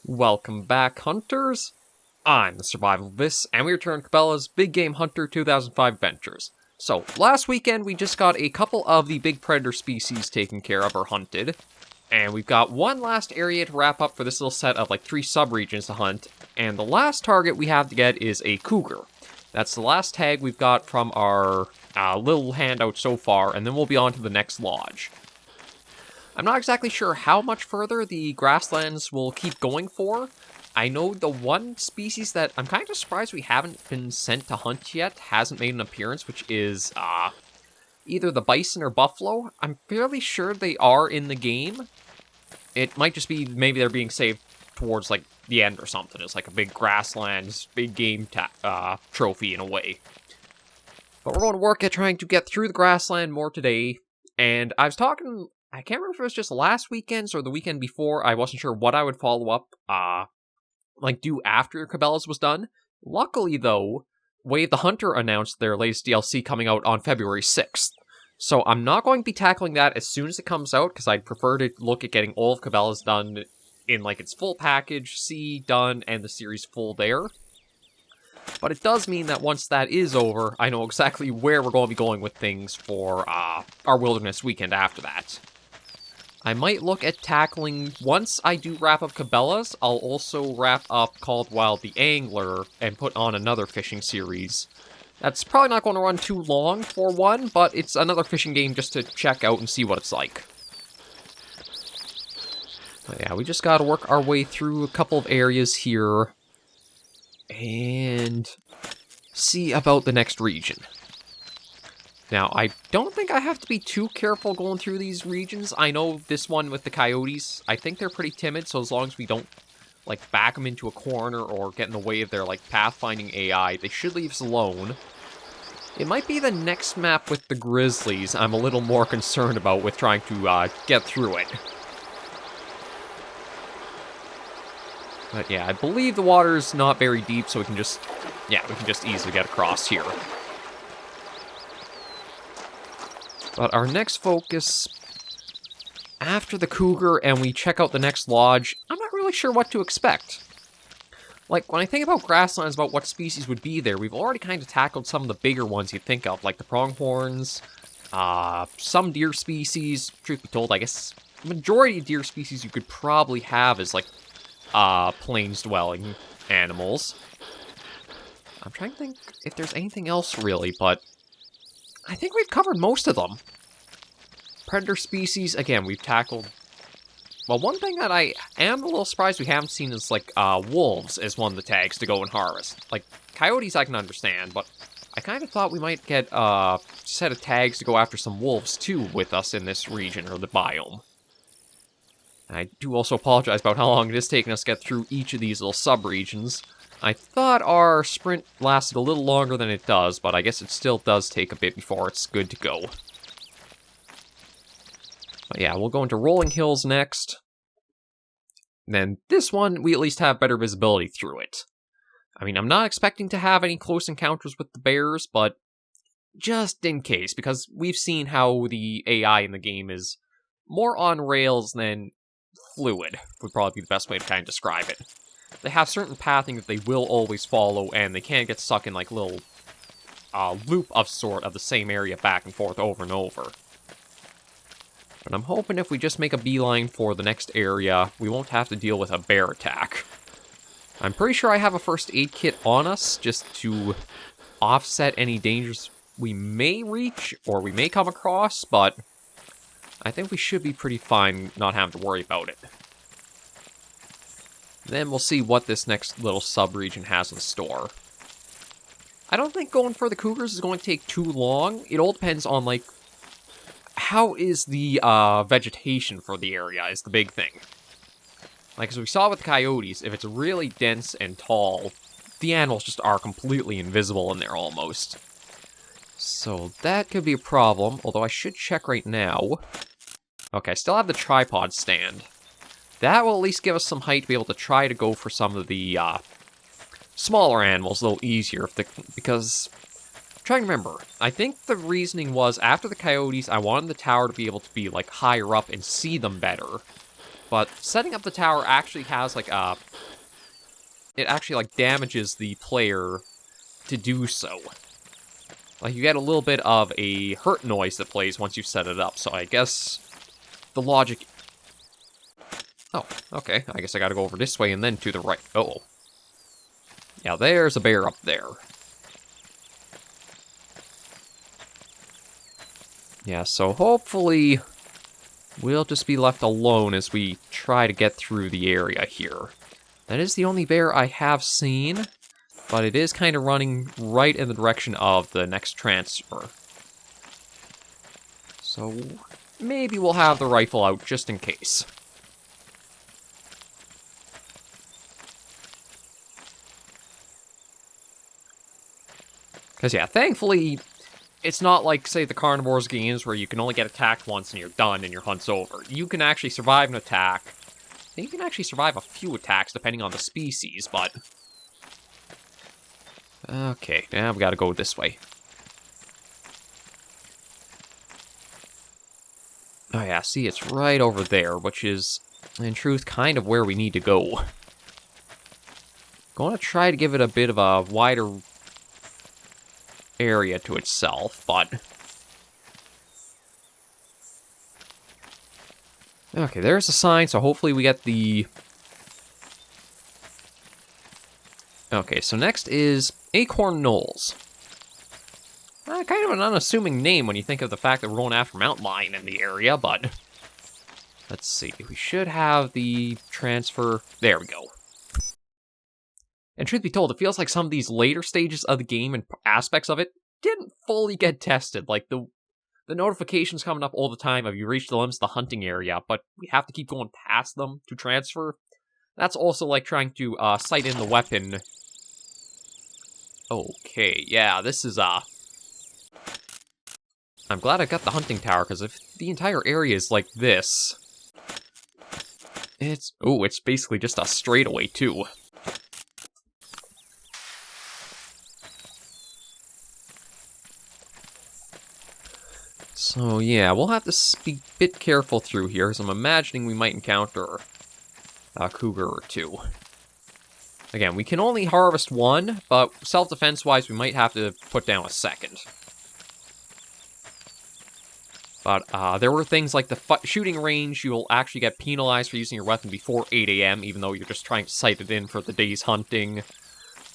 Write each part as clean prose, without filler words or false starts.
Welcome back, hunters! I'm the Survivalist, and we return to Cabela's Big Game Hunter 2005 Adventures. So, last weekend we just got a couple of the big predator species taken care of or hunted, and we've got one last area to wrap up for this little set of like 3 subregions to hunt, and the last target we have to get is a cougar. That's the last tag we've got from our little handout so far, and then we'll be on to the next lodge. I'm not exactly sure how much further the Grasslands will keep going for. I know the one species that I'm kind of surprised we haven't been sent to hunt yet hasn't made an appearance, which is either the bison or buffalo. I'm fairly sure they are in the game. It might just be maybe they're being saved towards like the end or something. It's like a big Grasslands, big game trophy in a way. But we're going to work at trying to get through the Grassland more today. And I was talking, I can't remember if it was just last weekend or the weekend before. I wasn't sure what I would follow up, do after Cabela's was done. Luckily, though, theHunter announced their latest DLC coming out on February 6th. So I'm not going to be tackling that as soon as it comes out, because I'd prefer to look at getting all of Cabela's done in like its full package, done, and the series full there. But it does mean that once that is over, I know exactly where we're going to be going with things for our wilderness weekend after that. I might look at tackling, once I do wrap up Cabela's, I'll also wrap up Called Wild the Angler and put on another fishing series. That's probably not going to run too long for one, but it's another fishing game just to check out and see what it's like. But yeah, we just gotta work our way through a couple of areas here and see about the next region. Now, I don't think I have to be too careful going through these regions. I know this one with the coyotes, I think they're pretty timid, so as long as we don't, like, back them into a corner or get in the way of their, like, pathfinding AI, they should leave us alone. It might be the next map with the grizzlies I'm a little more concerned about with trying to get through it. But yeah, I believe the water's not very deep, so we can just easily get across here. But our next focus, after the cougar and we check out the next lodge, I'm not really sure what to expect. Like, when I think about Grasslands, about what species would be there, we've already kind of tackled some of the bigger ones you'd think of, like the pronghorns, some deer species. Truth be told, I guess the majority of deer species you could probably have is, like, plains-dwelling animals. I'm trying to think if there's anything else, really, but I think we've covered most of them. Predator species, again, we've tackled. Well, one thing that I am a little surprised we haven't seen is, like, wolves as one of the tags to go and harvest. Like, coyotes I can understand, but I kind of thought we might get a set of tags to go after some wolves, too, with us in this region, or the biome. I do also apologize about how long it is taking us to get through each of these little sub-regions. I thought our sprint lasted a little longer than it does, but I guess it still does take a bit before it's good to go. But yeah, we'll go into Rolling Hills next. Then this one, we at least have better visibility through it. I mean, I'm not expecting to have any close encounters with the bears, but just in case, because we've seen how the AI in the game is more on rails than fluid, would probably be the best way to kind of describe it. They have certain pathing that they will always follow, and they can't get stuck in, like, little loop of sort of the same area back and forth over and over. But I'm hoping if we just make a beeline for the next area, we won't have to deal with a bear attack. I'm pretty sure I have a first aid kit on us, just to offset any dangers we may reach, or we may come across, but I think we should be pretty fine not having to worry about it. Then we'll see what this next little sub-region has in store. I don't think going for the cougars is going to take too long. It all depends on, like, how is the vegetation for the area is the big thing. Like, as we saw with the coyotes, if it's really dense and tall, the animals just are completely invisible in there almost. So that could be a problem, although I should check right now. Okay, I still have the tripod stand. That will at least give us some height to be able to try to go for some of the smaller animals a little easier. Because, I'm trying to remember, I think the reasoning was, after the coyotes, I wanted the tower to be able to be, like, higher up and see them better. But setting up the tower actually has, like, it actually, like, damages the player to do so. Like, you get a little bit of a hurt noise that plays once you set it up, so I guess the logic... Oh, okay, I guess I gotta go over this way and then to the right. Uh-oh. Yeah, there's a bear up there. Yeah, so hopefully we'll just be left alone as we try to get through the area here. That is the only bear I have seen, but it is kind of running right in the direction of the next transfer. So maybe we'll have the rifle out just in case. Because yeah, thankfully, it's not like, say, the carnivores games where you can only get attacked once and you're done and your hunt's over. You can actually survive an attack. I think you can actually survive a few attacks depending on the species, but... Okay, now we gotta go this way. Oh yeah, see, it's right over there, which is, in truth, kind of where we need to go. Going to try to give it a bit of a wider area to itself, but... Okay, there's a sign, so hopefully we get the... Okay, so next is Acorn Knolls. Kind of an unassuming name when you think of the fact that we're going after mountain lion in the area, but... Let's see, we should have the transfer... There we go. And truth be told, it feels like some of these later stages of the game and aspects of it didn't fully get tested. Like, the notifications coming up all the time of you reached the limits of the hunting area, but we have to keep going past them to transfer. That's also like trying to sight in the weapon. Okay, yeah, this is, I'm glad I got the hunting tower, because if the entire area is like this... It's basically just a straightaway, too. So, yeah, we'll have to be a bit careful through here, because I'm imagining we might encounter a cougar or two. Again, we can only harvest one, but self-defense-wise, we might have to put down a second. But there were things like the shooting range. You'll actually get penalized for using your weapon before 8 a.m., even though you're just trying to sight it in for the day's hunting.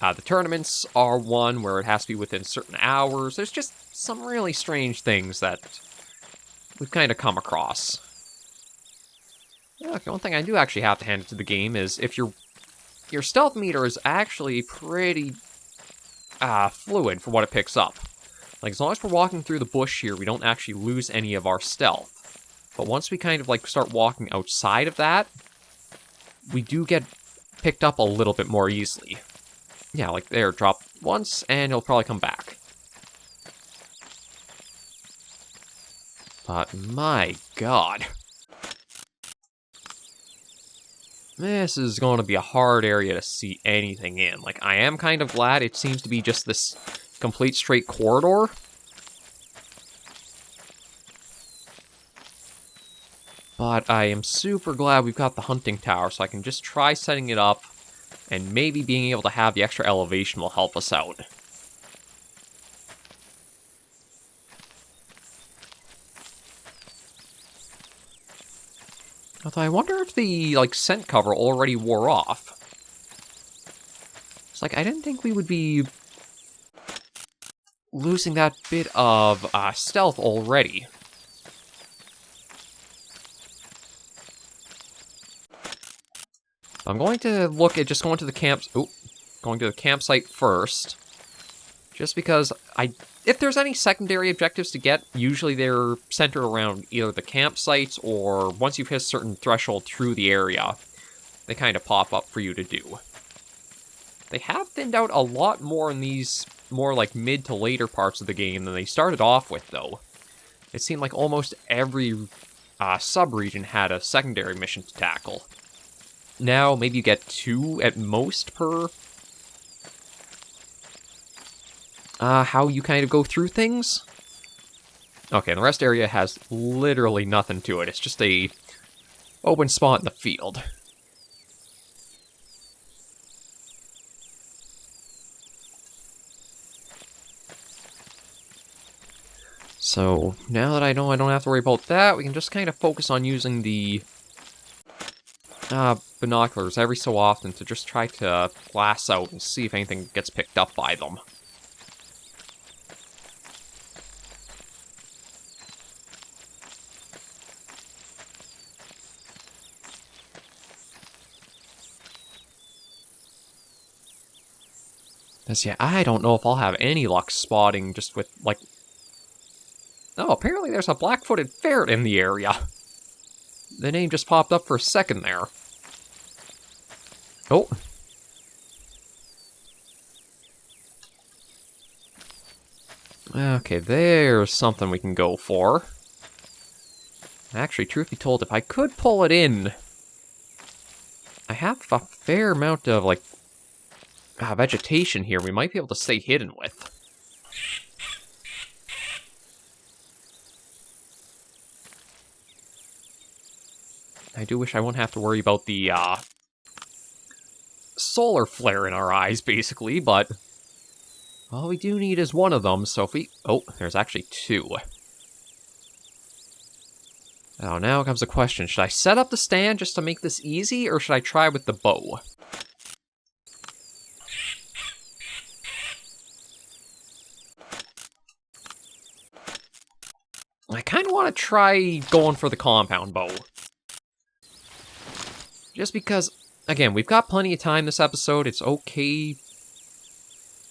The tournaments are one where it has to be within certain hours. There's just some really strange things that we've kind of come across. Okay, one thing I do actually have to hand it to the game is if your stealth meter is actually pretty fluid for what it picks up. Like, as long as we're walking through the bush here, we don't actually lose any of our stealth. But once we kind of, like, start walking outside of that, we do get picked up a little bit more easily. Yeah, like there, drop once, and he'll probably come back. But, my god. This is going to be a hard area to see anything in. Like, I am kind of glad it seems to be just this complete straight corridor. But I am super glad we've got the hunting tower, so I can just try setting it up, and maybe being able to have the extra elevation will help us out. Although I wonder if the, like, scent cover already wore off. It's like, I didn't think we would be losing that bit of stealth already. I'm going to look at just going to the going to the campsite first. Just because if there's any secondary objectives to get, usually they're centered around either the campsites or once you've hit a certain threshold through the area, they kind of pop up for you to do. They have thinned out a lot more in these more like mid to later parts of the game than they started off with, though. It seemed like almost every sub-region had a secondary mission to tackle. Now, maybe you get 2 at most per how you kind of go through things. Okay, the rest area has literally nothing to it. It's just a open spot in the field. So, now that I know I don't have to worry about that, we can just kind of focus on using the binoculars every so often to just try to glass out and see if anything gets picked up by them. Because, yeah, I don't know if I'll have any luck spotting just with, like... Oh, apparently there's a black-footed ferret in the area. The name just popped up for a second there. Oh. Okay, there's something we can go for. Actually, truth be told, if I could pull it in... I have a fair amount of, like... vegetation here we might be able to stay hidden with. I do wish I wouldn't have to worry about the, solar flare in our eyes, basically, but... all we do need is one of them, so if we... Oh, there's actually two. Oh, now comes the question. Should I set up the stand just to make this easy, or should I try with the bow? I kind of want to try going for the compound bow. Just because, again, we've got plenty of time this episode. It's okay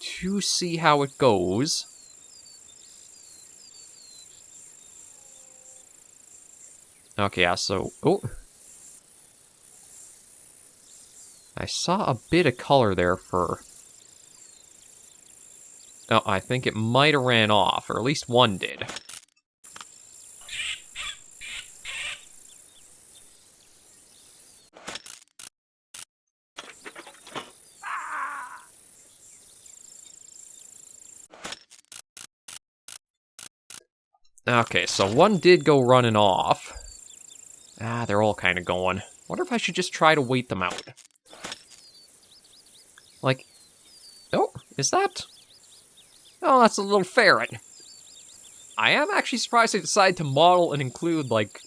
to see how it goes. Okay, yeah, so... Oh. I saw a bit of color there for... Oh, I think it might have ran off, or at least one did. Okay, so one did go running off. Ah, they're all kind of going. Wonder if I should just try to wait them out. Like... Oh, is that... Oh, that's a little ferret. I am actually surprised they decided to model and include, like,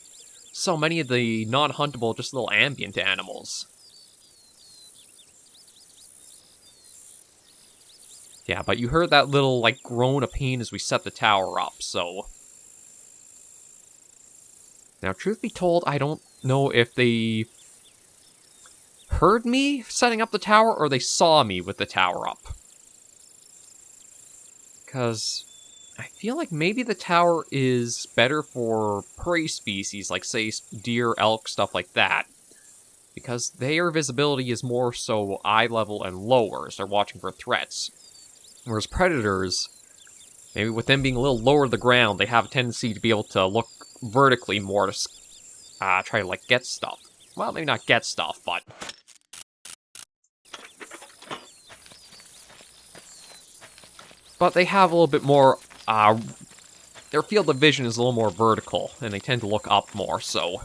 so many of the non-huntable, just little ambient animals. Yeah, but you heard that little, like, groan of pain as we set the tower up, so... Now, truth be told, I don't know if they heard me setting up the tower or they saw me with the tower up. Because I feel like maybe the tower is better for prey species, like, say, deer, elk, stuff like that. Because their visibility is more so eye level and lower, so they're watching for threats. Whereas predators, maybe with them being a little lower to the ground, they have a tendency to be able to look vertically more to try to, like, get stuff. Well, maybe not get stuff, but... But they have a little bit more, their field of vision is a little more vertical, and they tend to look up more, so...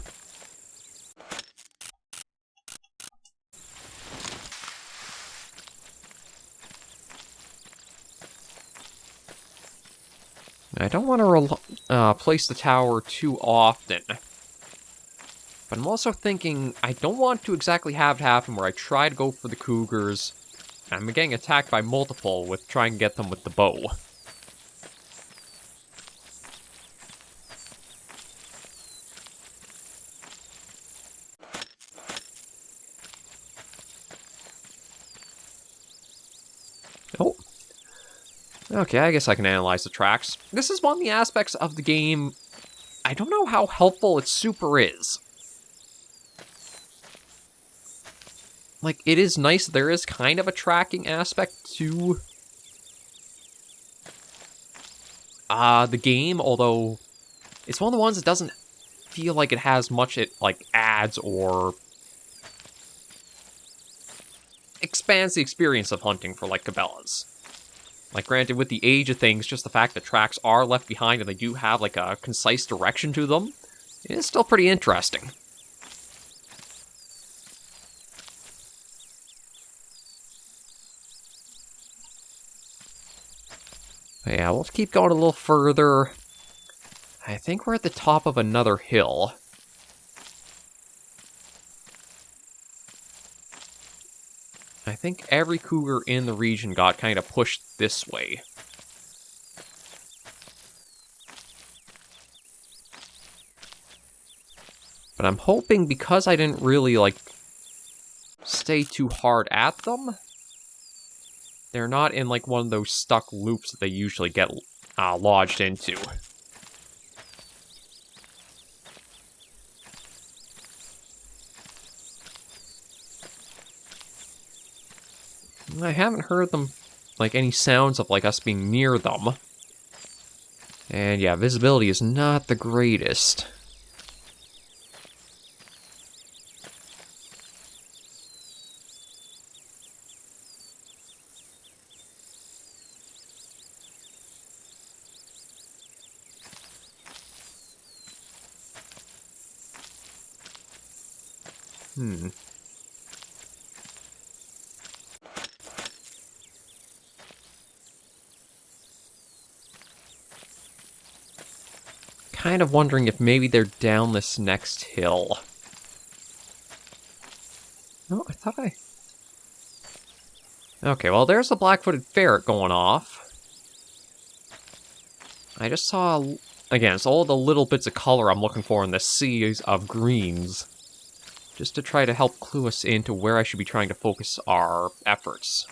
I don't want to place the tower too often. But I'm also thinking, I don't want to exactly have it happen where I try to go for the cougars, and I'm getting attacked by multiple with trying to get them with the bow. Oh. Okay, I guess I can analyze the tracks. This is one of the aspects of the game, I don't know how helpful its super is. Like, it is nice, there is kind of a tracking aspect to the game, although it's one of the ones that doesn't feel like it has much it, like, adds or expands the experience of hunting for, like, Cabela's. Like, granted, with the age of things, just the fact that tracks are left behind and they do have, like, a concise direction to them, it is still pretty interesting. But yeah, we'll keep going a little further. I think we're at the top of another hill. I think every cougar in the region got kind of pushed this way. But I'm hoping because I didn't really, like, stay too hard at them, they're not in, like, one of those stuck loops that they usually get lodged into. I haven't heard them, like, any sounds of, like, us being near them. And yeah, visibility is not the greatest. Kind of wondering if maybe they're down this next hill. No, I thought I... Okay, well, there's the black-footed ferret going off. I just saw... Again, it's all the little bits of color I'm looking for in this sea of greens. Just to try to help clue us into where I should be trying to focus our efforts.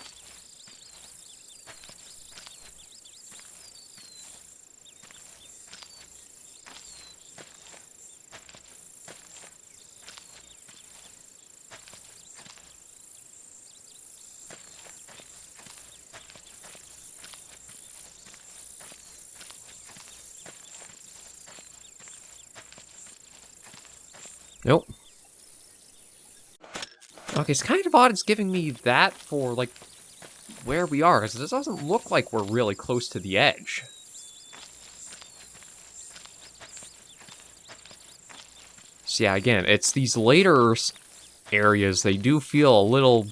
Nope. Okay, it's kind of odd it's giving me that for, like, where we are, because this doesn't look like we're really close to the edge. So yeah, again, it's these later areas, they do feel a little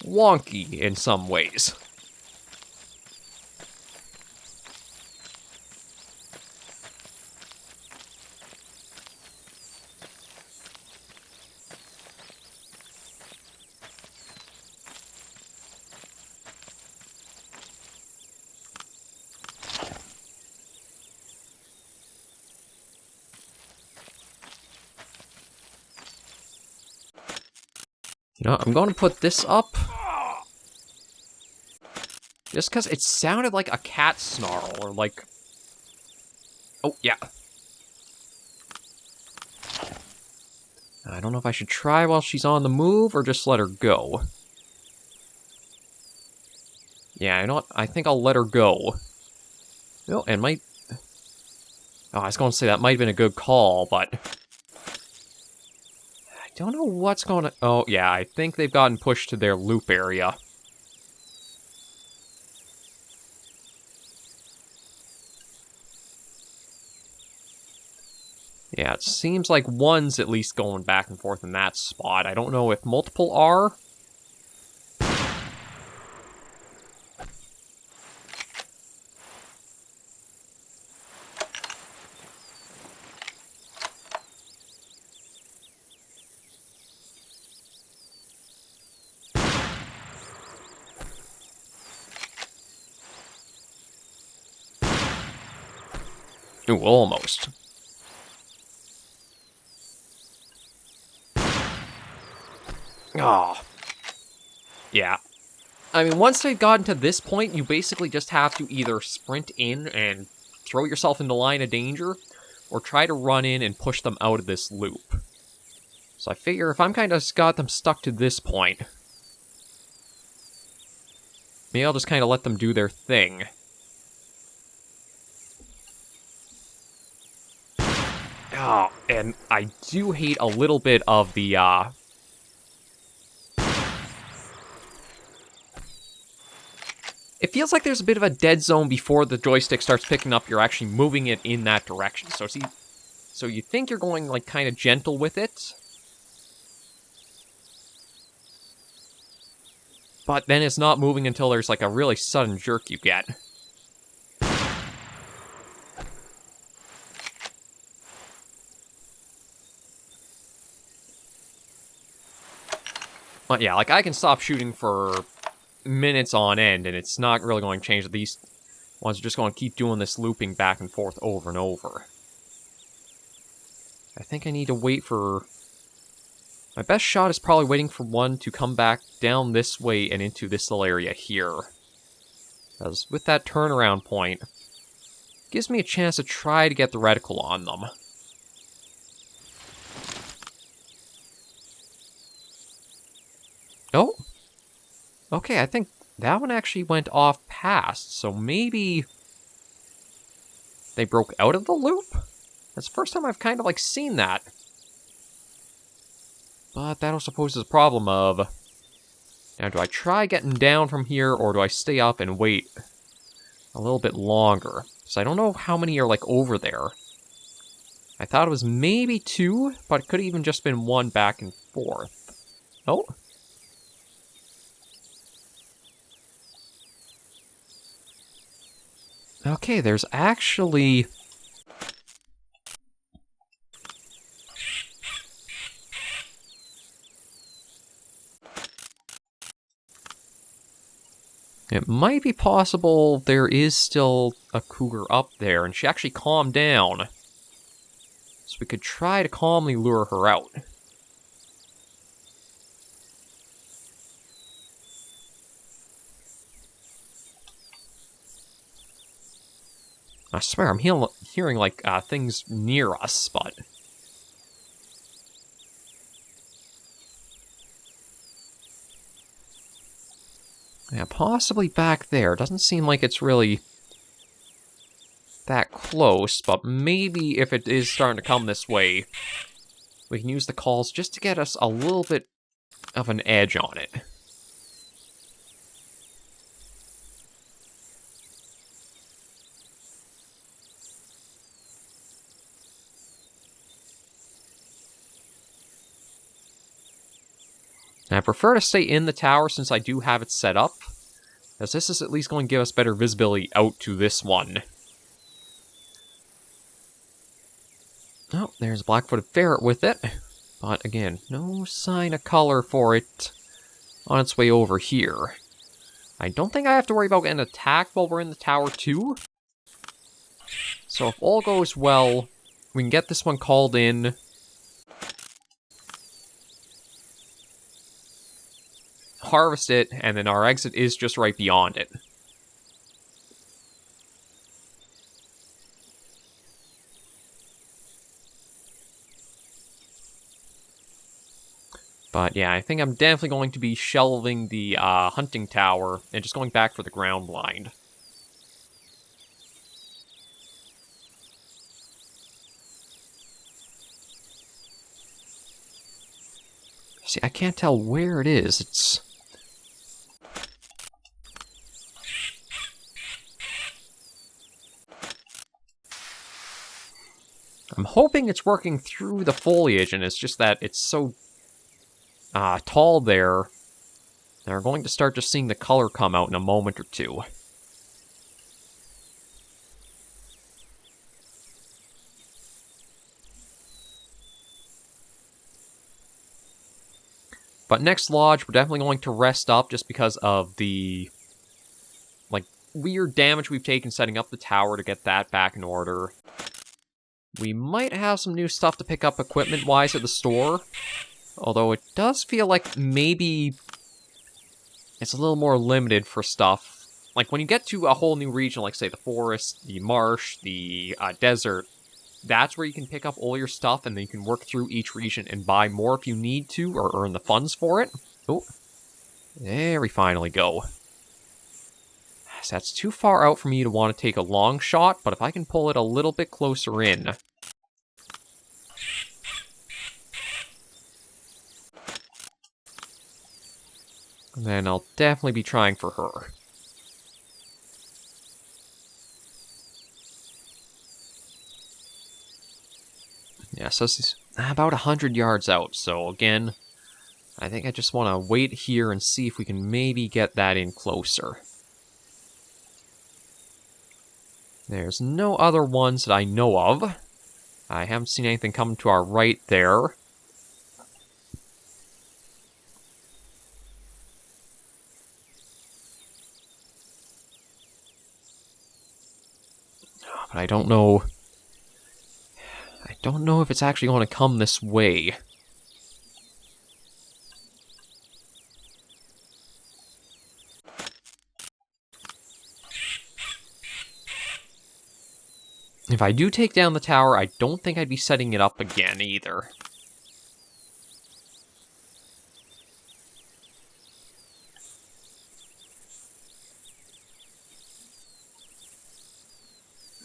wonky in some ways. You know, I'm going to put this up. Just because it sounded like a cat snarl, or like... Oh, yeah. I don't know if I should try while she's on the move, or just let her go. Yeah, you know what? I think I'll let her go. Oh, and might... Oh, I was going to say that might have been a good call, but... I don't know what's going to... Oh, yeah, I think they've gotten pushed to their loop area. Yeah, it seems like one's at least going back and forth in that spot. I don't know if multiple are. Ooh, almost. Oh. Yeah. I mean, once they've gotten to this point, you basically just have to either sprint in and throw yourself into line of danger, or try to run in and push them out of this loop. So I figure if I'm kind of got them stuck to this point, maybe I'll just kind of let them do their thing. Oh, and I do hate a little bit of the, It feels like there's a bit of a dead zone before the joystick starts picking up you're actually moving it in that direction. So see, so you think you're going, like, kind of gentle with it, but then it's not moving until there's, like, a really sudden jerk you get. But yeah, like, I can stop shooting for minutes on end, and it's not really going to change. These ones are just going to keep doing this looping back and forth over and over. I think I need to wait for... My best shot is probably waiting for one to come back down this way and into this little area here. Because with that turnaround point, it gives me a chance to try to get the reticle on them. Oh. Okay, I think that one actually went off past, so maybe they broke out of the loop? That's the first time I've kind of, like, seen that. But that also poses a problem of... Now, do I try getting down from here, or do I stay up and wait a little bit longer? So I don't know how many are, like, over there. I thought it was maybe 2, but it could have even just been 1 back and forth. Oh. Okay, there's actually... It might be possible there is still a cougar up there, and she actually calmed down. So we could try to calmly lure her out. I swear, I'm hearing like, things near us, but... Yeah, possibly back there. Doesn't seem like it's really that close, but maybe if it is starting to come this way, we can use the calls just to get us a little bit of an edge on it. And I prefer to stay in the tower since I do have it set up, as this is at least going to give us better visibility out to this one. Oh, there's a black-footed ferret with it. But again, no sign of color for it on its way over here. I don't think I have to worry about getting attacked while we're in the tower too. So if all goes well, we can get this one called in. Harvest it, and then our exit is just right beyond it. But yeah, I think I'm definitely going to be shelving the hunting tower and just going back for the ground blind. See, I can't tell where it is. It's... I'm hoping it's working through the foliage, and it's just that it's so tall there. They're going to start just seeing the color come out in a moment or two. But next lodge, we're definitely going to rest up just because of the, like, weird damage we've taken setting up the tower to get that back in order. We might have some new stuff to pick up equipment-wise at the store. Although it does feel like maybe it's a little more limited for stuff. Like, when you get to a whole new region, like, say, the forest, the marsh, the desert, that's where you can pick up all your stuff, and then you can work through each region and buy more if you need to, or earn the funds for it. Oh, there we finally go. So that's too far out for me to want to take a long shot, but if I can pull it a little bit closer in... then I'll definitely be trying for her. Yeah, so this is about 100 yards out, so again, I think I just want to wait here and see if we can maybe get that in closer. There's no other ones that I know of. I haven't seen anything coming to our right there. But I don't know... I don't know if it's actually going to come this way. If I do take down the tower, I don't think I'd be setting it up again either.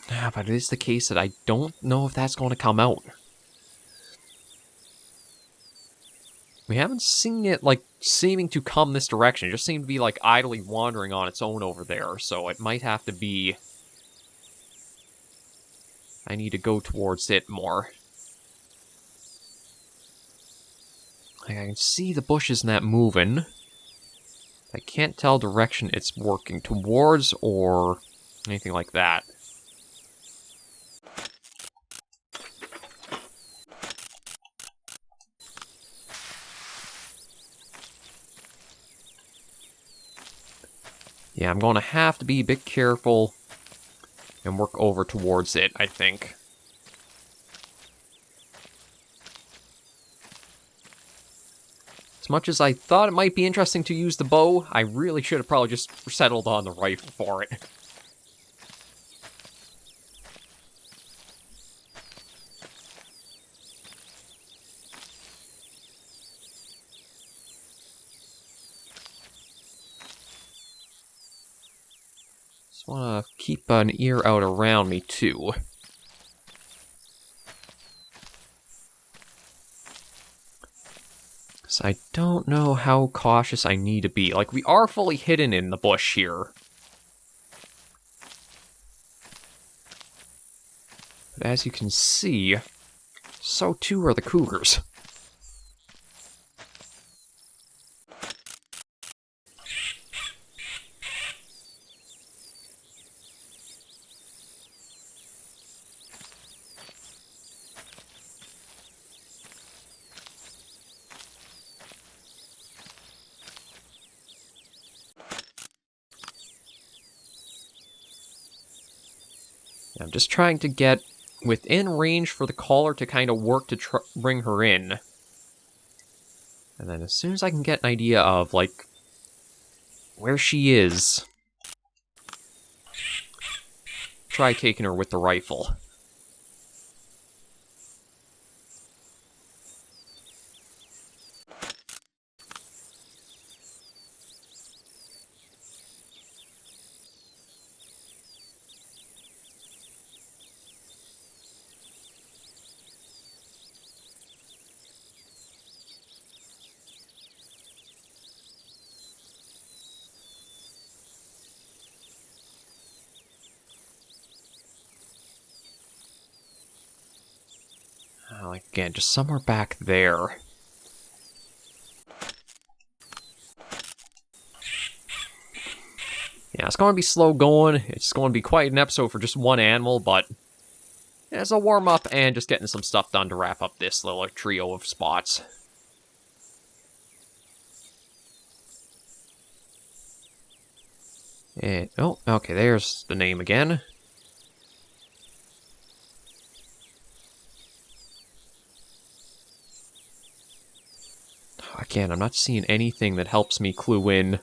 Yeah, but it is the case that I don't know if that's going to come out. We haven't seen it, like, seeming to come this direction. It just seemed to be, like, idly wandering on its own over there, so it might have to be... I need to go towards it more. Like, I can see the bushes and that moving. I can't tell direction it's working towards or anything like that. Yeah, I'm going to have to be a bit careful and work over towards it, I think. As much as I thought it might be interesting to use the bow, I really should have probably just settled on the rifle for it. Just want to keep an ear out around me, too. So I don't know how cautious I need to be. Like, we are fully hidden in the bush here. But as you can see, so too are the cougars. I'm just trying to get within range for the caller to kind of work to bring her in. And then as soon as I can get an idea of, like, where she is, try taking her with the rifle. Like, again, just somewhere back there. Yeah, it's going to be slow going. It's going to be quite an episode for just one animal, but as a warm-up and just getting some stuff done to wrap up this little trio of spots. And, oh, okay, there's the name again. Again, I'm not seeing anything that helps me clue in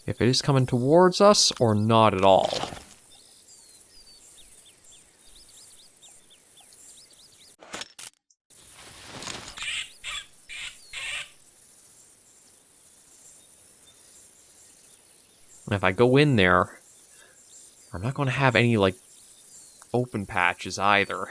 if it is coming towards us or not at all. And if I go in there, I'm not going to have any, like, open patches either.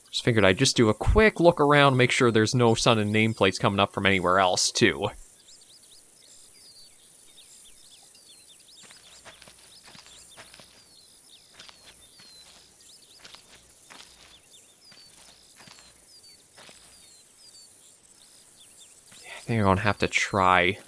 Just figured I'd just do a quick look around, make sure there's no sun and nameplates coming up from anywhere else, too. I think I'm gonna have to try.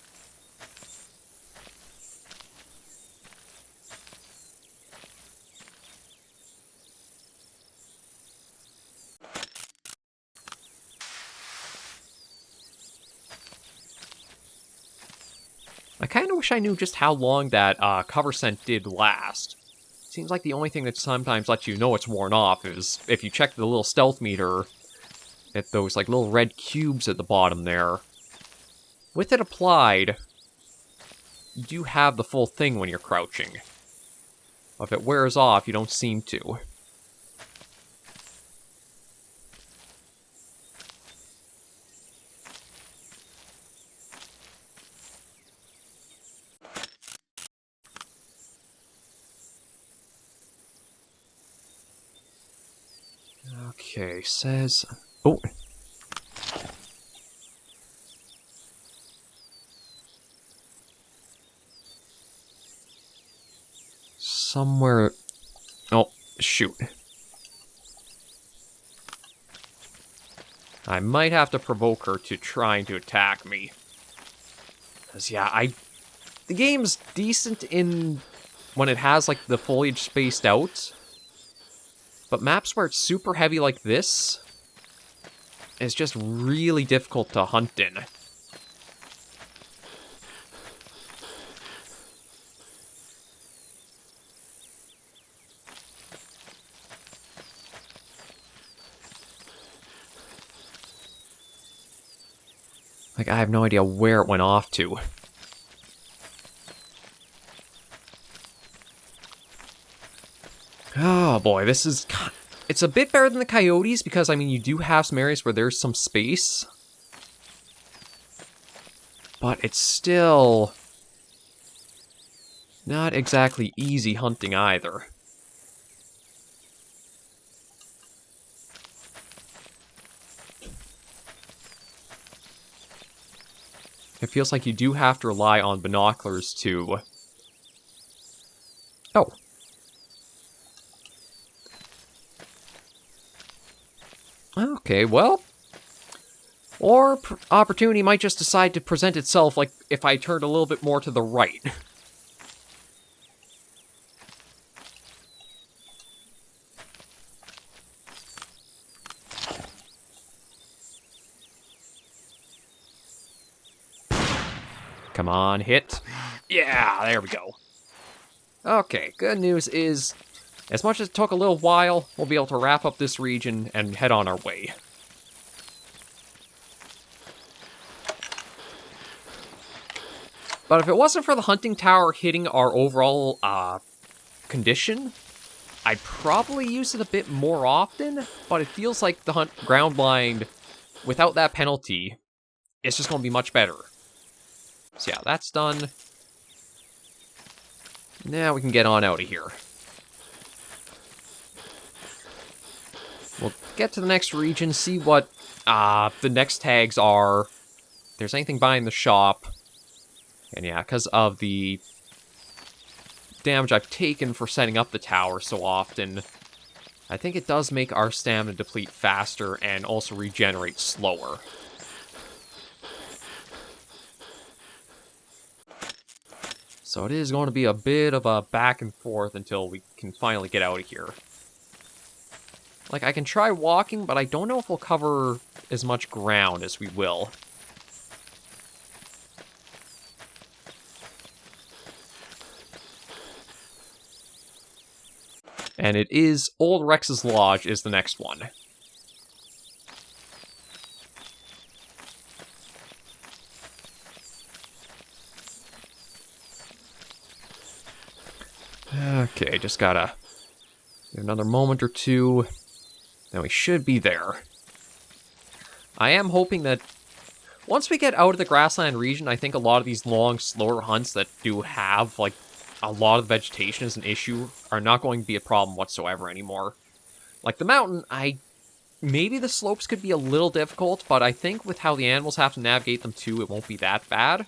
I kind of wish I knew just how long that cover scent did last. Seems like the only thing that sometimes lets you know it's worn off is if you check the little stealth meter at those like little red cubes at the bottom there. With it applied, you do have the full thing when you're crouching. If it wears off, you don't seem to. Okay, says... Oh. Somewhere... Oh, shoot. I might have to provoke her to trying to attack me. Because, yeah, the game's decent in... when it has, like, the foliage spaced out. But maps where it's super heavy like this is just really difficult to hunt in. Like, I have no idea where it went off to. Oh boy, this is... It's a bit better than the coyotes because, I mean, you do have some areas where there's some space. But it's still... not exactly easy hunting either. It feels like you do have to rely on binoculars to... Oh. Okay, well... Or opportunity might just decide to present itself like if I turned a little bit more to the right. Come on, hit. Yeah, there we go. Okay, good news is, as much as it took a little while, we'll be able to wrap up this region and head on our way. But if it wasn't for the hunting tower hitting our overall condition, I'd probably use it a bit more often, but it feels like the ground blind, without that penalty, it's just going to be much better. So yeah, that's done. Now we can get on out of here. We'll get to the next region, see what the next tags are, if there's anything buying the shop. And yeah, because of the damage I've taken for setting up the tower so often, I think it does make our stamina deplete faster and also regenerate slower. So it is going to be a bit of a back and forth until we can finally get out of here. Like, I can try walking, but I don't know if we'll cover as much ground as we will. And it is Old Rex's Lodge is the next one. Okay, just gotta give another moment or two. Then we should be there. I am hoping that once we get out of the grassland region, I think a lot of these long, slower hunts that do have, like, a lot of vegetation as an issue are not going to be a problem whatsoever anymore. Like the mountain, maybe the slopes could be a little difficult, but I think with how the animals have to navigate them too, it won't be that bad.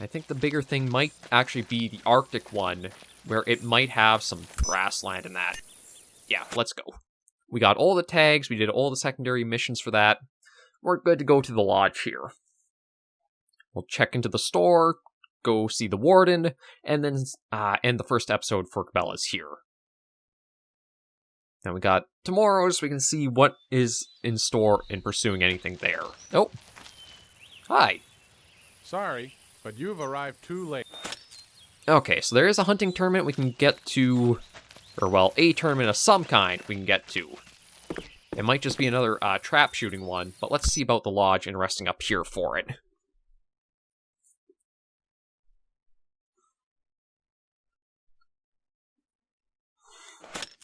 I think the bigger thing might actually be the Arctic one, where it might have some grassland in that. Yeah, let's go. We got all the tags, we did all the secondary missions for that. We're good to go to the lodge here. We'll check into the store, go see the warden, and then end the first episode for Cabela's here. Then we got tomorrow, so we can see what is in store in pursuing anything there. Oh. Hi. Sorry, but you've arrived too late. Okay, so there is a hunting tournament we can get to, or well, a tournament of some kind we can get to. It might just be another trap shooting one, but let's see about the lodge and resting up here for it.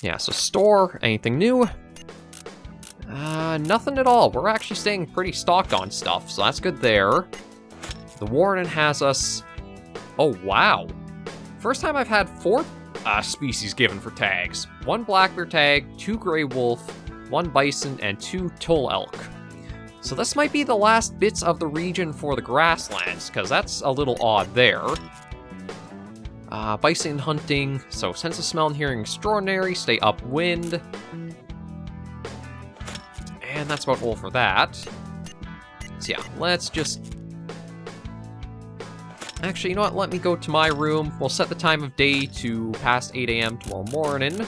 Yeah, so store, anything new? Nothing at all. We're actually staying pretty stocked on stuff, so that's good there. The warden has us... Oh, wow. First time I've had 4 species given for tags. 1 black bear tag, 2 gray wolf, 1 bison, and 2 tull elk. So this might be the last bits of the region for the Grasslands, because that's a little odd there. Bison hunting, so sense of smell and hearing extraordinary, stay upwind. And that's about all for that. So yeah, let's just... Actually, you know what? Let me go to my room. We'll set the time of day to past 8 a.m. tomorrow morning.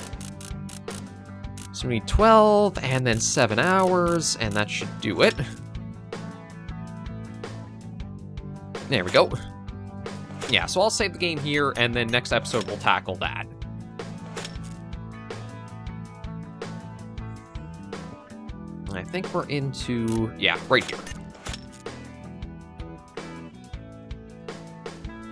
So we need 12, and then 7 hours, and that should do it. There we go. Yeah, so I'll save the game here, and then next episode we'll tackle that. I think we're into... yeah, right here.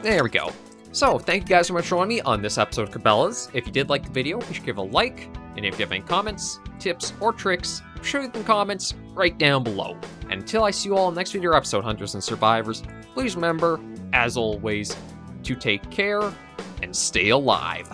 There we go. So, thank you guys so much for joining me on this episode of Cabela's. If you did like the video, be sure to give it a like. And if you have any comments, tips, or tricks, be sure to leave them in the comments right down below. And until I see you all in the next video or episode, Hunters and Survivors, please remember, as always, to take care and stay alive.